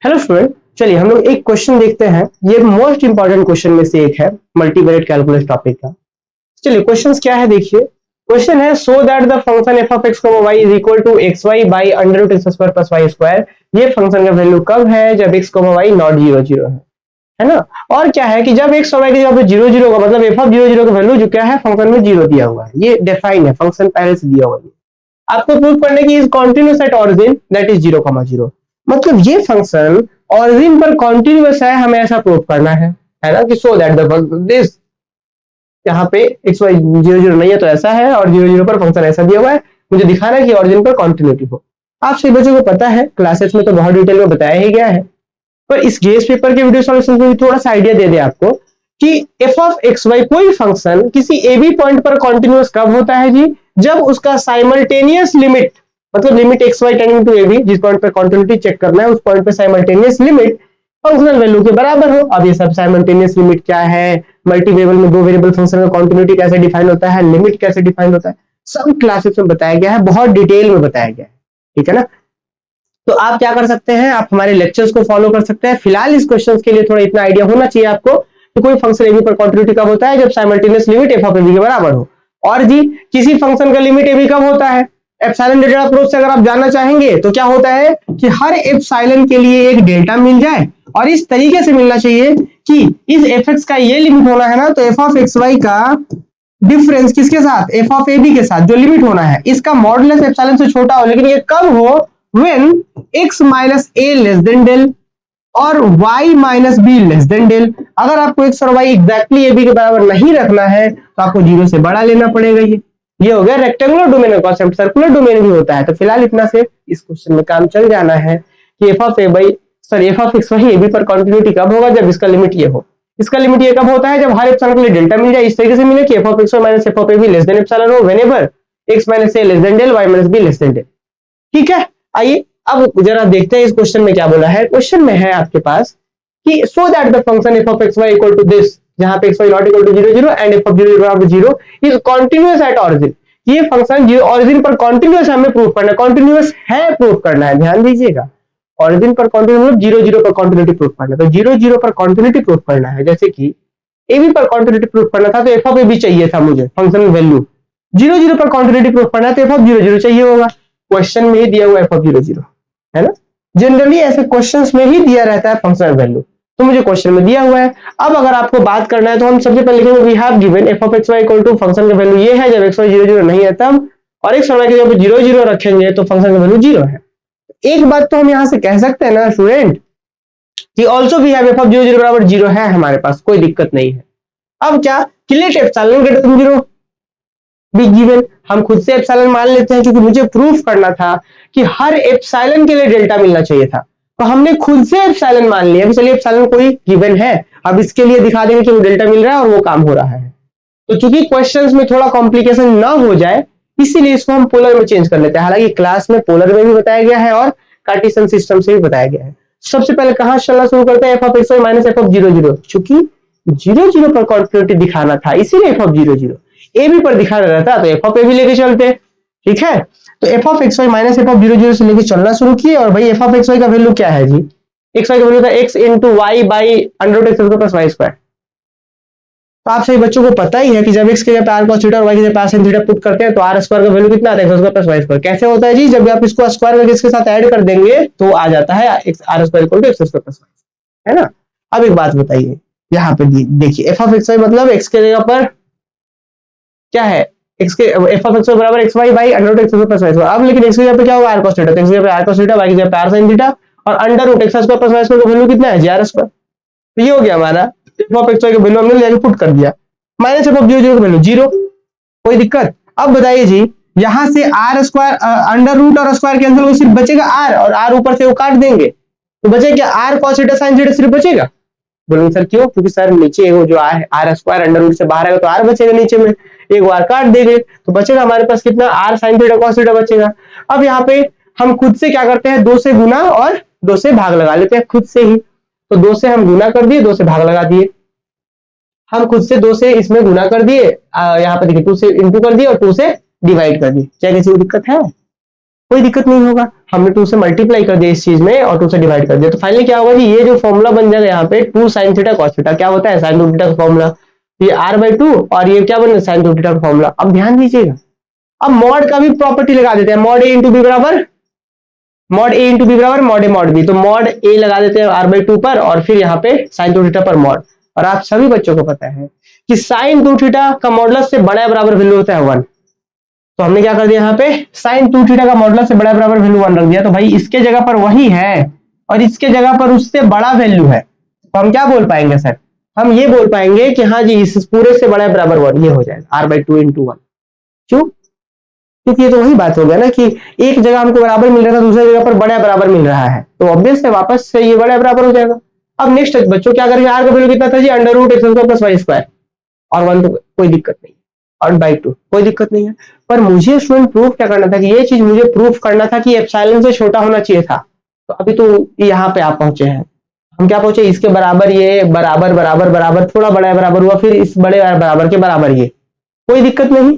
Hello student, चलिए हम लोग एक क्वेश्चन देखते हैं। ये मोस्ट इंपॉर्टेंट क्वेश्चन में से एक है मल्टीवेरिएट कैलकुलस टॉपिक का। चलिए क्वेश्चन क्या है, देखिए। क्वेश्चन है so that the function F of x Y is equal to X Y by under root X square plus Y square. ये फंक्शन का वैल्यू कब है? जब X Y not zero zero है ना। और क्या है कि जब एक्स वाई की जगह जीरो जीरो का मतलब एफ ऑफ जीरो जीरो का वैल्यू जो क्या है फंक्शन में जीरो दिया हुआ है, ये डिफाइन है, फंक्शन पहले से दिया हुआ है। आपको प्रूव करने की is continuous at origin that is 0,0, मतलब ये फंक्शन ऑरिजिन पर कॉन्टिन्यूस है, हमें ऐसा प्रूव करना है ना कि सो दैट द दिस यहाँ पे एक्स वाई जीरो जीरो नहीं है तो ऐसा है, और जीरो जीरो पर फंक्शन ऐसा दिया हुआ है, मुझे दिखाना है कि ऑरिजिन पर कॉन्टिन्यूटी हो। आप सभी बच्चों को पता है, क्लासेस में तो बहुत डिटेल में बताया ही गया है, पर इस गेस पेपर के वीडियो सॉल्यूशन में भी थोड़ा सा आइडिया दे दे आपको कि एफ ऑफ एक्स वाई कोई फंक्शन किसी ए बी पॉइंट पर कॉन्टिन्यूस कब होता है जी? जब उसका साइमल्टेनियस लिमिट, मतलब limit X Y tending to A B, जिस पॉइंट पे कॉन्टिन्यूटी चेक करना है उस पॉइंट पे साइमल्टेनियस लिमिट फंक्शनल वैल्यू के बराबर हो। अब ये सब साइमल्टेनियस लिमिट क्या है, मल्टी वेरिएबल में दो वेरिएबल फंक्शन में कॉन्टिन्यूटी कैसे डिफाइन होता है, लिमिट कैसे डिफाइन होता है, सब क्लासेस में बताया गया है, बहुत डिटेल में बताया गया है, ठीक है ना। तो आप क्या कर सकते हैं, आप हमारे लेक्चर्स को फॉलो कर सकते हैं। फिलहाल इस क्वेश्चन के लिए थोड़ा इतना आइडिया होना चाहिए आपको कि कोई फंक्शन ए बी पर कॉन्टिन्यूटी कब होता है? जब simultaneous limit F of A B के बराबर हो। और जी किसी फंक्शन का लिमिट ए बी कब होता है? एप्सिलॉन डेल्टा अप्रोच से अगर आप जानना चाहेंगे तो क्या होता है कि हर एप्सिलॉन के लिए एक डेल्टा मिल जाए, और इस तरीके से मिलना चाहिए कि इस एफ एक्स का ये लिमिट होना है ना, तो एफ ऑफ एक्स वाई का डिफरेंस किसके साथ? एफ ऑफ ए बी के साथ जो लिमिट होना है, इसका मॉडुलस एप्सिलॉन से छोटा हो, लेकिन ये कब हो? when x minus a less than del और y minus b less than del। अगर आपको x और y एग्जैक्टली a b के बराबर नहीं रखना है तो आपको जीरो से बड़ा लेना पड़ेगा। ये हो गया रेक्टेंगुलर डोमेन का कॉन्सेप्ट। सर्कुलर डोमेन भी होता है, तो फिलहाल इतना से इस क्वेश्चन में काम चल जाना है कि F of x Y A B पर कॉन्टिन्यूटी कब होगा? जब इसका लिमिट ये हो। इसका लिमिट ये कब होता है? जब हर एप्सिलॉन के लिए डेल्टा मिल जाए, इस तरीके से मिले कि F of x Y minus F of A b less than epsilon हो whenever x minus a less than del y minus b less than del। ठीक है, आइए अब जरा देखते हैं इस क्वेश्चन में क्या बोला है। क्वेश्चन में है आपके पास कि so that the function F of x Y equal to this, जहां पे X Y not equal to zero zero and F of zero equal to zero is continuous at origin. ये फंक्शन जीरो ऑरिजिन पर continuous हमें prove करना है, continuous है prove करना है, ध्यान दीजिएगा। ऑरिजिन पर कॉन्टिन्यूअस, जीरो जीरो पर कॉन्टिन्यूटी प्रूव करना है, तो जीरो जीरो पर कॉन्टिन्यूटी प्रूव करना है। जैसे कि ए बी पर कॉन्टिन्यूटी प्रूव करना था तो एफ ऑफ ए बी चाहिए था मुझे फंक्शन वैल्यू, जीरो जीरो पर कॉन्टिन्यूटी प्रूव करना है तो एफ ऑफ जीरो जीरो चाहिए होगा। क्वेश्चन में ही दिया हुआ एफ ऑफ जीरो जीरो है ना, जनरली ऐसे क्वेश्चंस में ही दिया रहता है फंक्शनल वैल्यू, तो मुझे क्वेश्चन में दिया हुआ है। अब अगर आपको बात करना है तो हम सबसे पहले लिखेंगे we have given F of x Y equal to, function का वैल्यू ये है जब एक्स वाई जीरो जीरो नहीं है तब, और एक्स वाई की जब जीरो जीरो रखेंगे तो फंक्शन का वैल्यू जीरो है। एक बात तो हम यहां से कह सकते हैं ना स्टूडेंट कि also we have F of zero zero बराबर जीरो है हमारे पास, कोई दिक्कत नहीं है। अब क्या कि let epsilon greater than zero be given, हम खुद से एप्सिलॉन मान लेते हैं क्योंकि मुझे प्रूफ करना था कि हर एप्सिलॉन के लिए डेल्टा मिलना चाहिए था, तो हमने खुद से एप्सिलॉन मान लिया कि चलिए एप्सिलॉन कोई गिवन है, अब इसके लिए दिखा देंगे कि वो डेल्टा मिल रहा है और वो काम हो रहा है। तो चूंकि क्वेश्चंस में थोड़ा कॉम्प्लिकेशन ना हो जाए इसीलिए इसको हम पोलर में चेंज कर लेते हैं। हालांकि क्लास में पोलर में भी बताया गया है और कार्टेशियन सिस्टम से भी बताया गया है। सबसे पहले कहां चलना शुरू करते हैं? F of x Y minus F of zero zero, चूंकि जीरो जीरो पर कॉन्टिन्यूटी दिखाना था इसीलिए F of zero zero, A B पर दिखाना रहता तो एफ ऑफ ए बी लेके चलते, ठीक है। तो F of x Y minus F of zero zero से लेके चलना शुरू किए, और भाई एफ ऑफ एक्स वाई का वैल्यू क्या है जी? एक्स वाई का वैल्यू था X into Y by under root X plus Y square. तो आप सभी बच्चों को पता ही है कि जब एक्स के जगह आर कॉस थीटा और वाई के जगह sin थीटा पुट करते हैं तो आर स्क्वायर का वैल्यू कितना आता है? X square plus Y square. कैसे होता है जी? जब आप इसको स्क्वायर करके इसके साथ ऐड कर देंगे तो आ जाता है X R square equal to X square plus Y, है ना। अब एक बात बताइए, यहाँ पे देखिए एफ ऑफ एक्स वाई मतलब एक्स के जगह पर क्या है? एक्स के एफ ऑफ एक्स वाई बराबर X Y by under root X plus Y square. अब लेकिन एक्स की जगह पे क्या होगा? आर कॉस थीटा, तो एक्स की जगह पे आर कॉस थीटा, वाई की जगह पे आर sin थीटा, और under root X square plus Y square का वैल्यू कितना है जी? Are square. तो ये हो गया हमारा एफ ऑफ एक्स वाई का वैल्यू, हमने लेके पुट कर दिया, minus F of zero zero का वैल्यू जीरो, कोई दिक्कत? अब बताइए जी यहां से आर स्क्वायर अंडर रूट और स्क्वायर कैंसिल हो, सिर्फ बचेगा आर, और आर ऊपर से वो काट देंगे तो बचेगा क्या? R cos theta sin theta सिर्फ बचेगा। बोलेंगे सर क्यों? क्योंकि सर नीचे वो जो आर स्क्वायर अंडर रूट से बाहर आएगा तो आर बचेगा नीचे में, एक बार काट देंगे तो बचेगा हमारे पास कितना? R sin theta cos theta बचेगा। अब यहाँ पे हम खुद से क्या करते हैं? दो से गुना और दो से भाग लगा लेते हैं खुद से ही, तो दो से हम गुना कर दिए, दो से भाग लगा दिए, हम खुद से दो से इसमें गुना कर दिए, यहाँ पे देखिए टू से इंटू कर दिए और टू से डिवाइड कर दिए। क्या किसी को दिक्कत है? कोई दिक्कत नहीं होगा, हमने 2 से मल्टीप्लाई कर दिया इस चीज में और 2 से डिवाइड कर दिया, तो फाइनली क्या होगा जी, ये जो फॉर्मूला बन जाएगा यहाँ पे 2 sin थीटा cos थीटा, क्या होता है sin 2 थीटा का फॉर्मूला, ये r/2 और ये क्या बन sin 2 थीटा का फॉर्मूला। अब ध्यान दीजिएगा, अब मॉड का भी प्रॉपर्टी लगा देते हैं, मॉड a इंटू बी बराबर मॉड a इंटू बी बराबर मॉड a मॉड b, तो मॉड a लगा देते हैं r/2 पर और फिर यहाँ पे sin 2 थीटा पर मॉड। और आप सभी बच्चों को पता है कि sin 2 थीटा का मॉडुलस से बड़ा या बराबर वैल्यू होता है 1, तो हमने क्या कर दिया यहाँ पे sin 2 थीटा का मॉडुलस से बड़ा बराबर वैल्यू 1 रख दिया, तो भाई इसके जगह पर वही है और इसके जगह पर उससे बड़ा वैल्यू है, तो हम क्या बोल पाएंगे सर, हम ये बोल पाएंगे कि हाँ जी इस पूरे से बड़ा बराबर 1, ये हो जाएगा r/2 इंटू 1। क्यों? क्योंकि ये तो वही बात हो गया ना कि एक जगह हमको बराबर मिल रहा था, दूसरी जगह पर बड़ा बराबर मिल रहा है, तो ऑब्वियस है वापस से ये बड़ा बराबर हो जाएगा। अब नेक्स्ट बच्चों क्या करेंगे, r का वैल्यू कितना था जी, √x² प्लस y स्क्वायर, और 1 तो कोई दिक्कत नहीं, और बाई 2 कोई दिक्कत नहीं है, पर मुझे स्टूडेंट प्रूफ क्या करना था कि ये चीज मुझे प्रूफ करना था कि एप्सिलॉन से छोटा होना चाहिए था, तो अभी तो यहाँ पे आप पहुंचे हैं, हम क्या पहुंचे, इसके बराबर ये बराबर बराबर बराबर थोड़ा बड़ा बराबर हुआ, फिर इस बड़े बराबर के बराबर ये, कोई दिक्कत नहीं।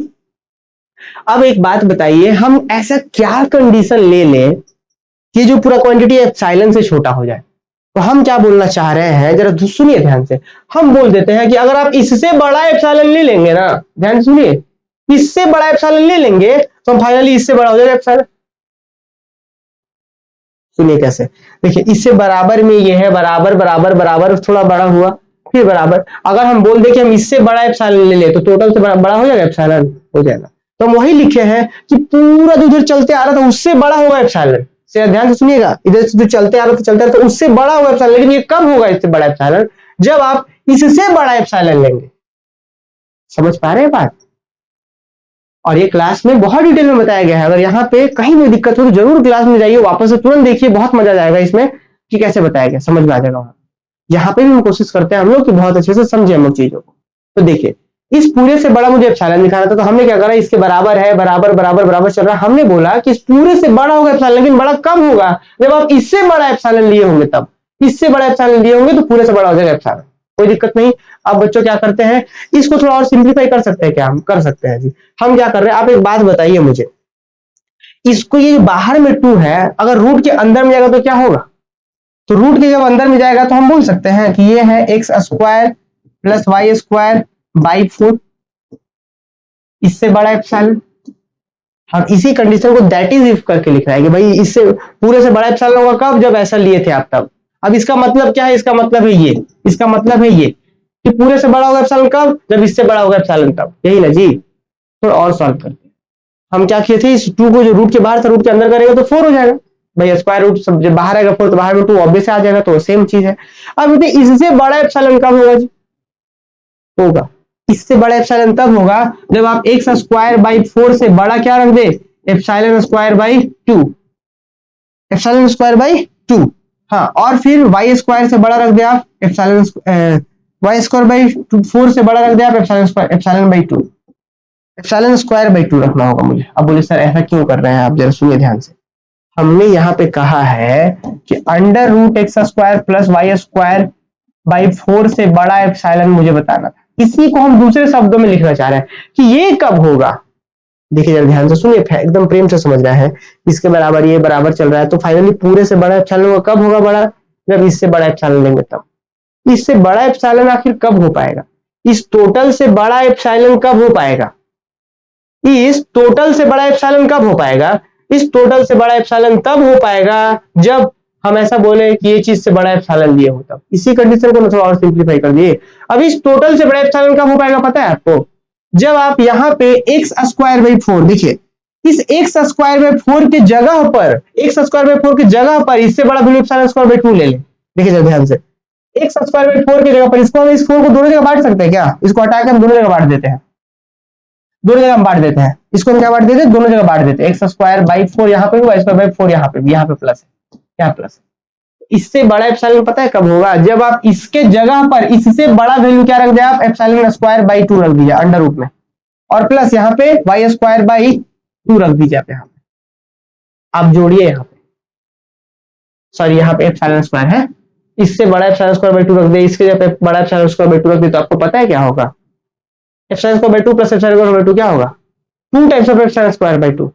अब एक बात बताइए, हम ऐसा क्या कंडीशन ले लें कि जो पूरा क्वांटिटी एप्सिलॉन से छोटा हो जाए, तो हम क्या बोलना चाह रहे हैं जरा सुनिए ध्यान से, हम बोल देते हैं कि अगर आप इससे बड़ा एप्सिलॉन ले लेंगे ना, ध्यान से सुनिए, इससे बड़ा एप्सिलॉन ले लेंगे तो हम फाइनली इससे बड़ा हो जाएगा एप्सिलॉन। सुनिए कैसे, देखिए इससे बराबर में ये है, बराबर बराबर बराबर थोड़ा बड़ा हुआ, फिर बराबर, अगर हम बोल दें कि हम इससे बड़ा एप्सिलॉन ले ले तो टोटल से बड़ा हो जाएगा एप्सिलॉन, हो जाएगा, तो हम वही लिखे हैं कि पूरा जो उधर चलते आ रहा था उससे बड़ा होगा एप्सिलॉन, से ध्यान से सुनिएगा, इधर से जो चलते आ रहा था चलते आ रहा था उससे बड़ा होगा एप्सिलॉन, लेकिन ये कब होगा इससे बड़ा एप्सिलॉन, जब आप इससे बड़ा एप्सिलॉन लेंगे। समझ पा रहे हैं बात? और ये क्लास में बहुत डिटेल में बताया गया है, अगर यहाँ पे कहीं भी दिक्कत हो तो जरूर क्लास में जाइए, वापस से तुरंत देखिए, बहुत मजा आएगा इसमें कि कैसे बताया गया, समझ में आ जाएगा वहां। यहाँ पे भी हम कोशिश करते हैं हम लोग कि बहुत अच्छे से समझे हम लोग चीजों को। तो देखिए इस पूरे से बड़ा मुझे एप्सिलॉन दिखाना था, तो हमने क्या करा, इसके बराबर है, बराबर बराबर बराबर चल रहा है, हमने बोला कि इस पूरे से बड़ा होगा एप्सिलॉन, लेकिन बड़ा कब होगा, जब आप इससे बड़ा एप्सिलॉन लिए होंगे, तब इससे बड़ा एप्सिलॉन लिए होंगे तो पूरे से बड़ा हो जाएगा एप्सिलॉन, कोई दिक्कत नहीं। अब बच्चों क्या करते हैं, इसको थोड़ा और सिंप्लीफाई कर सकते हैं क्या, हम कर सकते हैं जी। हम क्या कर रहे हैं, आप एक बात बताइए मुझे, इसको ये बाहर में 2 है, अगर रूट के अंदर में जाएगा तो क्या होगा, तो रूट के जब अंदर में जाएगा तो हम बोल सकते हैं कि ये है x² प्लस y² बाई 4, इससे बड़ा एप्सिलॉन। हम इसी कंडीशन को दैट इज इफ करके लिख रहे हैं कि भाई इससे पूरे से बड़ा एप्सिलॉन होगा कब, जब ऐसा लिए थे आप तब। अब इसका मतलब क्या है, इसका मतलब है ये, इसका मतलब है ये कि पूरे से बड़ा होगा एप्सिलॉन कब, जब इससे बड़ा होगा एप्सिलॉन तब, यही ना जी। थोड़ा और सॉल्व करते हैं, हम क्या किए थे, इस 2 को जो रूट के बाहर था रूट के अंदर करेंगे तो 4 हो जाएगा, भाई स्क्वायर रूट सब जब बाहर आएगा 4 तो बाहर में 2 ऑब्वियस आ जाएगा, तो सेम चीज है। अब इससे बड़ा एप्सिलॉन कब होगा जी, होगा इससे बड़ा एप्सिलॉन तब होगा जब आप x² बाई 4 से बड़ा क्या रख दे, एप्सिलॉन² बाई 2, एप्सिलॉन² बाई 2, हाँ, और फिर y² से बड़ा रख दे आप एप्सिलॉन, y² बाई 4 से बड़ा रख दे आप एप्सिलॉन बाई 2, एप्सिलॉन² बाई 2 रखना होगा मुझे। अब बोले सर ऐसा क्यों कर रहे हैं आप, जरा सुनिए ध्यान से, हमने यहाँ पे कहा है कि √x² प्लस y² बाई 4 से बड़ा एप्सिलॉन मुझे बताना था, इसी को हम दूसरे शब्दों में लिखना चाह रहे हैं कि ये कब होगा। देखिए जरा ध्यान से सुनिए, एकदम प्रेम से समझ रहा है, इसके बराबर ये बराबर चल रहा है, तो फाइनली पूरे से बड़ा एप्सिलॉन कब होगा बड़ा, जब इससे बड़ा एप्सिलॉन लेंगे तब। इससे बड़ा एप्सिलॉन आखिर कब हो पाएगा, इस टोटल से बड़ा एप्सिलॉन कब हो पाएगा, इस टोटल से बड़ा एप्सिलॉन कब हो पाएगा, इस टोटल से बड़ा एप्सिलॉन तब हो पाएगा जब हम ऐसा बोले कि ये चीज से बड़ा एप्सिलॉन लिए हो तब। इसी कंडीशन को थोड़ा और सिंप्लीफाई कर दिए। अब इस टोटल से बड़ा एप्सिलॉन कब हो पाएगा पता है आपको, जब आप यहाँ पे x² बाई 4, देखिए इस x² बाई 4 की जगह पर, x² बाई 4 की जगह पर इससे बड़ा वैल्यू एप्सिलॉन² बाई 2 ले लें। देखिए जरा ध्यान से, x² बाई 4 की जगह पर इसको हम इस 4 को दोनों जगह बांट सकते हैं क्या, इसको हटा के हम दोनों जगह बांट देते हैं, दोनों जगह हम बांट देते हैं, इसको हम क्या बांट देते हैं, दोनों जगह बांट देते हैं, x² बाई 4 यहाँ पे, y² बाई 4 यहाँ पे प्लस है, यहाँ प्लस है। इससे बड़ा एप्सिलॉन पता है कब होगा, जब आप इसके जगह पर इससे बड़ा वैल्यू क्या रख दिया आप, एप्सिलॉन² बाई 2 रख दीजिए अंडर रूट में, और प्लस यहाँ पे y² बाई 2 रख दीजिए आप, यहाँ पे आप जोड़िए, यहाँ पे सॉरी यहाँ पे एप्सिलॉन² है, इससे बड़ा एप्सिलॉन² बाई 2 रख दिया, इसके जगह पे बड़ा एप्सिलॉन² बाई 2 रख दिया, तो आपको पता है क्या होगा, epsilon by 2 plus epsilon by 2 क्या होगा, 2 times of epsilon by 2,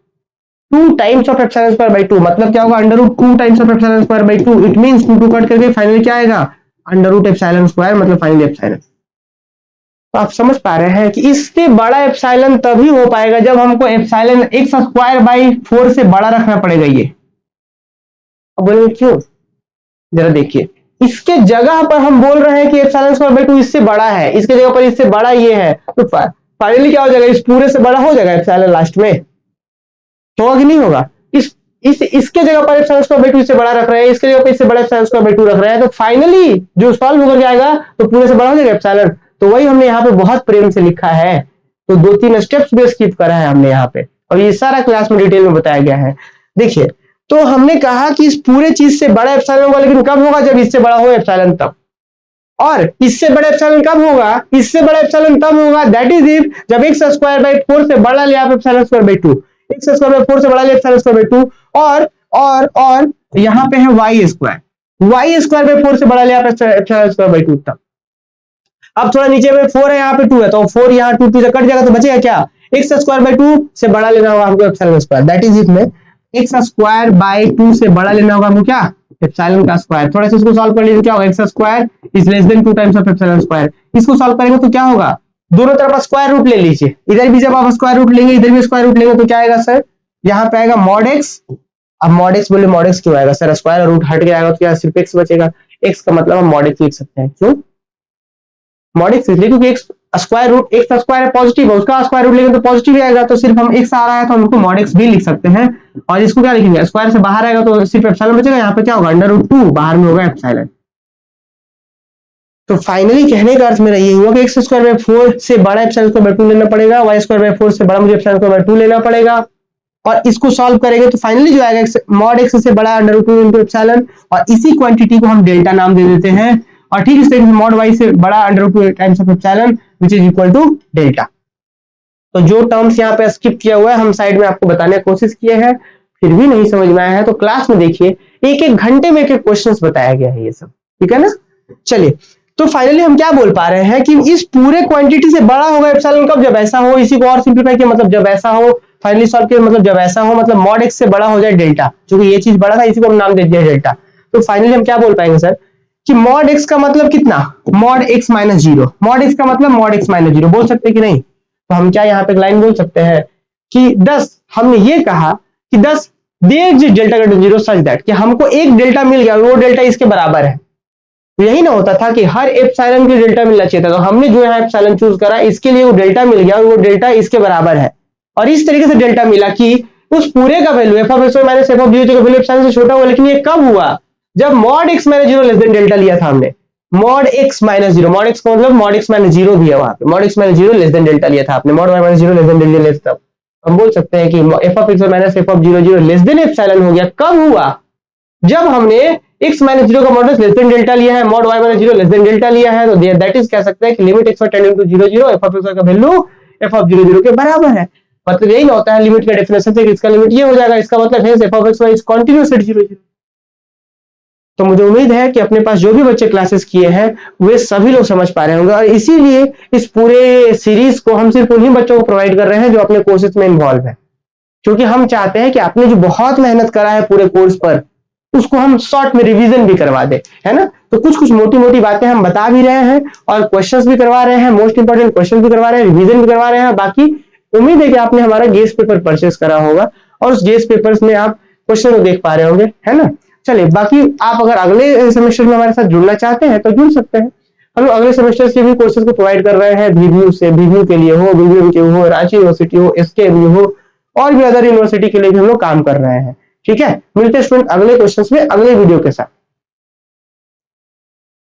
2 times of epsilon square by 2, मतलब क्या होगा, under root 2 times of epsilon square by 2, it means 2 cut करके फाइनली क्या आएगा, अंडर रूट एप्सिलॉन स्क्वायर, मतलब फाइनली एप्सिलॉन। तो आप समझ पा रहे हैं कि इससे बड़ा एप्सिलॉन तभी हो पाएगा जब हमको एप्सिलॉन एक्स स्क्वायर बाई 4 से बड़ा रखना पड़ेगा ये। अब बोलेंगे क्यों, जरा देखिए, इसके जगह पर हम बोल रहे हैं कि एप्सिलॉन स्क्वायर बाई 2 इससे बड़ा है, इसके जगह पर इससे बड़ा ये है, तो फाइनली क्या हो जाएगा, इस पूरे से बड़ा हो जाएगा एप्सिलॉन लास्ट में, होगा कि नहीं होगा। इसके जगह पर एप्सिलॉन स्क्वायर बाई 2 इससे बड़ा रख रहे हैं, इसके जगह पर इससे बड़ा एप्सिलॉन स्क्वायर बाई 2 रख रहे हैं, तो फाइनली जो सॉल्व होकर आएगा तो पूरे से बड़ा हो जाएगा एप्सिलॉन। तो वही हमने यहाँ पे बहुत प्रेम से लिखा है, तो 2-3 स्टेप्स भी स्किप करा है हमने यहाँ पे, और ये सारा क्लास में डिटेल में बताया गया है। देखिए, तो हमने कहा कि इस पूरे चीज से बड़ा एप्सिलॉन होगा, लेकिन कब होगा, जब इससे बड़ा हो एप्सिलॉन तब। और इससे बड़ा एप्सिलॉन कब होगा, इससे बड़ा एप्सिलॉन तब होगा, दैट इज इफ जब एक्स स्क्वायर बाई 4 से बड़ा लिया आप epsilon square by 2, x square by 4 से बड़ा लिया एप्सिलॉन स्क्वायर बाई 2, और यहाँ पे है वाई स्क्वायर बाई 4 से बड़ा लिया आप एप्सिलॉन स्क्वायर बाई 2 तब। अब थोड़ा नीचे में 4 है, यहाँ पे 2 है, तो 4 यहाँ 2 से कट जाएगा, तो बचेगा क्या, एक्स स्क्वायर बाई 2 से बड़ा लेना होगा हमको epsilon square, that is it में एक्स स्क्वायर बाई 2 से बड़ा लेना होगा हमको क्या, एप्सिलॉन का स्क्वायर। थोड़ा सा इसको सॉल्व कर लीजिए, क्या होगा, x square is less than 2 times of epsilon square. इसको सॉल्व करेंगे तो क्या होगा, दोनों तरफ स्क्वायर रूट ले लीजिए, इधर भी जब आप स्क्वायर रूट लेंगे, इधर भी स्क्वायर रूट लेंगे, तो क्या आएगा सर, यहाँ पे आएगा मॉड एक्स। अब मॉड एक्स बोले, मॉड एक्स क्यों आएगा सर, स्क्वायर रूट हट के आएगा तो क्या सिर्फ एक्स बचेगा, एक्स का मतलब हम मॉड एक्स लिख सकते हैं, क्यों मॉड एक्स इसलिए क्योंकि X square root, X square है पॉजिटिव है, उसका स्क्वायर रूट लेंगे तो पॉजिटिव ही आएगा, तो सिर्फ हम एक्स आ रहा है तो हम उसको मॉड एक्स भी लिख सकते हैं। और इसको क्या लिखेंगे, स्क्वायर से बाहर आएगा तो सिर्फ एप्सिलॉन बचेगा, यहाँ पे क्या होगा, अंडर रूट 2, बाहर में होगा एप्सिलॉन। तो फाइनली कहने का अर्थ मेरा ये हुआ कि एक्स स्क्वायर बाई 4 से बड़ा एप्सिलॉन स्क्वायर बाई 2 लेना पड़ेगा, वाई स्क्वायर बाई 4 से बड़ा मुझे एप्सिलॉन स्क्वायर बाई 2 लेना पड़ेगा, और इसको सॉल्व करेंगे तो फाइनली जो आएगा मॉड एक्स से बड़ा अंडर रूट 2 इंटू एप्सिलॉन, और इसी क्वांटिटी को हम डेल्टा नाम दे देते हैं। और ठीक इस तरीके से मॉड वाई से बड़ा under root 2 times of epsilon which is equal to delta. तो जो टर्म्स यहाँ पे स्किप किया हुआ है हम साइड में आपको बताने की कोशिश किए हैं, फिर भी नहीं समझ में आया है तो क्लास में देखिए, एक एक घंटे में एक एक क्वेश्चन बताया गया है ये सब, ठीक है ना। चलिए, तो फाइनली हम क्या बोल पा रहे हैं कि इस पूरे क्वांटिटी से बड़ा होगा एप्सिलॉन कब, जब ऐसा हो, इसी को और सिंपलीफाई किया, मतलब जब ऐसा हो, फाइनली सॉल्व किया, मतलब जब ऐसा हो, मतलब मॉड एक्स से बड़ा हो जाए डेल्टा, जो कि ये चीज बड़ा था इसी को हम नाम दे दिया डेल्टा। तो फाइनली हम क्या बोल पाएंगे सर कि मॉड एक्स का मतलब कितना, mod X minus 0, mod x का मतलब मॉड एक्स माइनस 0 बोल सकते हैं कि नहीं। तो हम क्या यहाँ पे लाइन बोल सकते हैं कि 10, हमने ये कहा कि 10 they exist delta greater than 0 such that कि हमको एक डेल्टा मिल गया, वो डेल्टा इसके बराबर है। तो यही ना होता था कि हर एप्सिलॉन के डेल्टा मिलना चाहिए था, तो हमने जो यहाँ एप्सिलॉन चूज करा इसके लिए वो डेल्टा मिल गया और वो डेल्टा इसके बराबर है। और इस तरीके से डेल्टा मिला कि उस पूरे का value F of X minus F of 0 का वैल्यू एप्सिलॉन से छोटा हुआ, लेकिन ये कब हुआ, जब mod X minus 0 less than delta लिया था हमने, mod X minus 0, mod x का मतलब मॉड एक्स माइनस 0 भी है वहां पे, mod X minus 0 less than delta लिया था आपने, mod Y minus 0 less than delta less, तब हम बोल सकते हैं कि F of X minus F of 0 less than epsilon हो गया। कब हुआ, जब हमने x माइनस 0 का मॉडुलस लेस देन डेल्टा लिया है, mod y minus 0 less than delta लिया है, तो दैट इज कह सकते हैं कि limit x tending to 0 0 f of x का वैल्यू f ऑफ 0 0 के बराबर है। मतलब यही ना होता है लिमिट का डेफिनेशन से, इसका लिमिट ये हो जाएगा, इसका मतलब है f of x is continuous at 0 0। तो मुझे उम्मीद है कि अपने पास जो भी बच्चे क्लासेस किए हैं वे सभी लोग समझ पा रहे होंगे, और इसीलिए इस पूरे सीरीज को हम सिर्फ उन्हीं बच्चों को प्रोवाइड कर रहे हैं जो अपने कोर्सेज में इन्वॉल्व है, क्योंकि हम चाहते हैं कि आपने जो बहुत मेहनत करा है पूरे कोर्स पर उसको हम शॉर्ट में रिवीजन भी करवा दे, है ना। तो कुछ कुछ मोटी मोटी बातें हम बता भी रहे हैं और क्वेश्चंस भी करवा रहे हैं, मोस्ट इंपोर्टेंट क्वेश्चन भी करवा रहे हैं, रिवीजन भी करवा रहे हैं। बाकी उम्मीद है कि आपने हमारा गेस पेपर परचेस करा होगा और उस गेस पेपर्स में आप क्वेश्चन को देख पा रहे होंगे, है ना। चलिए, बाकी आप अगर अगले सेमेस्टर में हमारे साथ जुड़ना चाहते हैं तो जुड़ सकते हैं। हम लोग अगले सेमेस्टर के भी कोर्सेज को प्रोवाइड कर रहे हैं, VVU से, VVU के लिए हो, VVM के हो, रांची यूनिवर्सिटी हो, SKMU हो, और भी अदर यूनिवर्सिटी के लिए भी हम लोग काम कर रहे हैं। ठीक है, मिलते हैं स्टूडेंट अगले क्वेश्चंस में अगले वीडियो के साथ।